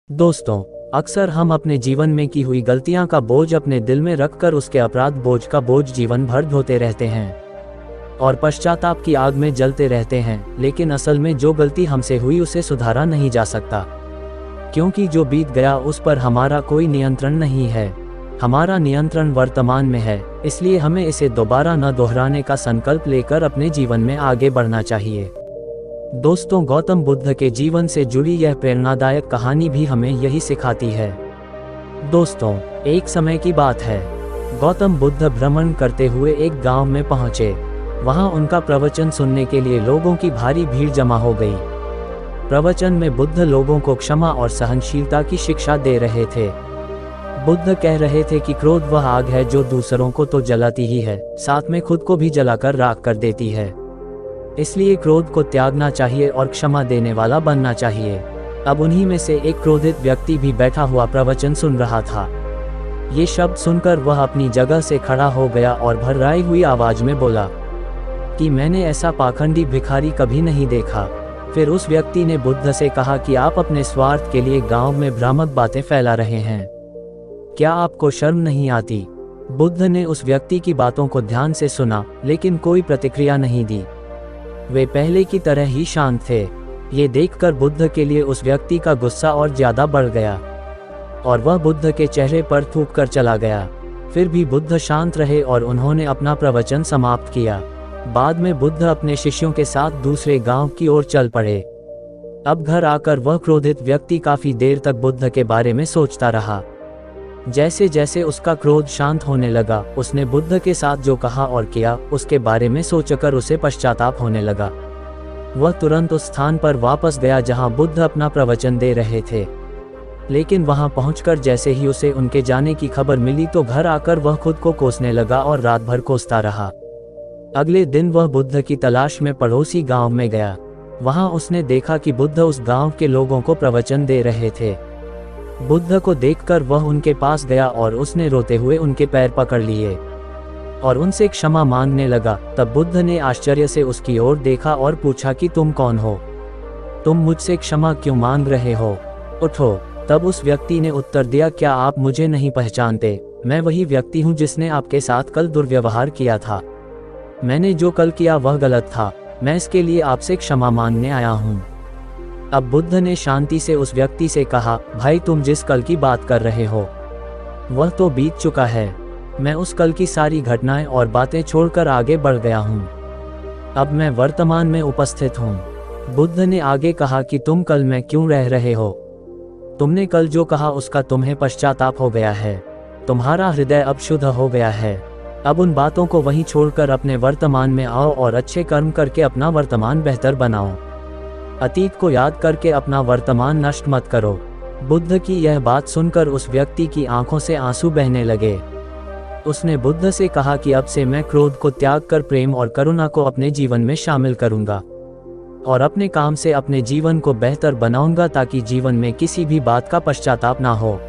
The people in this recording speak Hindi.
दोस्तों, अक्सर हम अपने जीवन में की हुई गलतियां का बोझ अपने दिल में रखकर उसके अपराध बोझ का बोझ जीवन भर ढोते रहते हैं और पश्चाताप की आग में जलते रहते हैं। लेकिन असल में जो गलती हमसे हुई उसे सुधारा नहीं जा सकता, क्योंकि जो बीत गया उस पर हमारा कोई नियंत्रण नहीं है। हमारा नियंत्रण वर्तमान में है, इसलिए हमें इसे दोबारा न दोहराने का संकल्प लेकर अपने जीवन में आगे बढ़ना चाहिए। दोस्तों, गौतम बुद्ध के जीवन से जुड़ी यह प्रेरणादायक कहानी भी हमें यही सिखाती है। दोस्तों, एक समय की बात है, गौतम बुद्ध भ्रमण करते हुए एक गांव में पहुंचे। वहां उनका प्रवचन सुनने के लिए लोगों की भारी भीड़ जमा हो गई। प्रवचन में बुद्ध लोगों को क्षमा और सहनशीलता की शिक्षा दे रहे थे। बुद्ध कह रहे थे कि क्रोध वह आग है जो दूसरों को तो जलाती ही है, साथ में खुद को भी जलाकर राख कर देती है। इसलिए क्रोध को त्यागना चाहिए और क्षमा देने वाला बनना चाहिए। अब उन्हीं में से एक क्रोधित व्यक्ति भी बैठा हुआ प्रवचन सुन रहा था। ये शब्द सुनकर वह अपनी जगह से खड़ा हो गया और भर्राई हुई आवाज में बोला कि मैंने ऐसा पाखंडी भिखारी कभी नहीं देखा। फिर उस व्यक्ति ने बुद्ध से कहा कि आप अपने स्वार्थ के लिए गांव में भ्रामक बातें फैला रहे हैं, क्या आपको शर्म नहीं आती? बुद्ध ने उस व्यक्ति की बातों को ध्यान से सुना, लेकिन कोई प्रतिक्रिया नहीं दी। वे पहले की तरह ही शांत थे। ये देखकर बुद्ध के लिए उस व्यक्ति का गुस्सा और ज्यादा बढ़ गया और वह बुद्ध के चेहरे पर थूक कर चला गया। फिर भी बुद्ध शांत रहे और उन्होंने अपना प्रवचन समाप्त किया। बाद में बुद्ध अपने शिष्यों के साथ दूसरे गांव की ओर चल पड़े। अब घर आकर वह क्रोधित व्यक्ति काफी देर तक बुद्ध के बारे में सोचता रहा। जैसे जैसे उसका क्रोध शांत होने लगा, उसने बुद्ध के साथ जो कहा और किया उसके बारे में सोचकर उसे पश्चाताप होने लगा। वह तुरंत उस स्थान पर वापस गया जहां बुद्ध अपना प्रवचन दे रहे थे। लेकिन वहां पहुंचकर जैसे ही उसे उनके जाने की खबर मिली तो घर आकर वह खुद को कोसने लगा और रात भर कोसता रहा। अगले दिन वह बुद्ध की तलाश में पड़ोसी गांव में गया। वहां उसने देखा कि बुद्ध उस गांव के लोगों को प्रवचन दे रहे थे। बुद्ध को देखकर वह उनके पास गया और उसने रोते हुए उनके पैर पकड़ लिए और उनसे क्षमा मांगने लगा। तब बुद्ध ने आश्चर्य से उसकी ओर देखा और पूछा कि तुम कौन हो? तुम मुझसे क्षमा क्यों मांग रहे हो? उठो। तब उस व्यक्ति ने उत्तर दिया, क्या आप मुझे नहीं पहचानते? मैं वही व्यक्ति हूँ जिसने आपके साथ कल दुर्व्यवहार किया था। मैंने जो कल किया वह गलत था, मैं इसके लिए आपसे क्षमा मांगने आया हूँ। अब बुद्ध ने शांति से उस व्यक्ति से कहा, भाई तुम जिस कल की बात कर रहे हो वह तो बीत चुका है। मैं उस कल की सारी घटनाएं और बातें छोड़कर आगे बढ़ गया हूँ। अब मैं वर्तमान में उपस्थित हूँ। बुद्ध ने आगे कहा कि तुम कल में क्यों रह रहे हो? तुमने कल जो कहा उसका तुम्हें पश्चाताप हो गया है। तुम्हारा हृदय अब शुद्ध हो गया है। अब उन बातों को वहीं छोड़कर अपने वर्तमान में आओ और अच्छे कर्म करके अपना वर्तमान बेहतर बनाओ। अतीत को याद करके अपना वर्तमान नष्ट मत करो। बुद्ध की यह बात सुनकर उस व्यक्ति की आंखों से आंसू बहने लगे। उसने बुद्ध से कहा कि अब से मैं क्रोध को त्याग कर प्रेम और करुणा को अपने जीवन में शामिल करूंगा और अपने काम से अपने जीवन को बेहतर बनाऊंगा ताकि जीवन में किसी भी बात का पश्चाताप ना हो।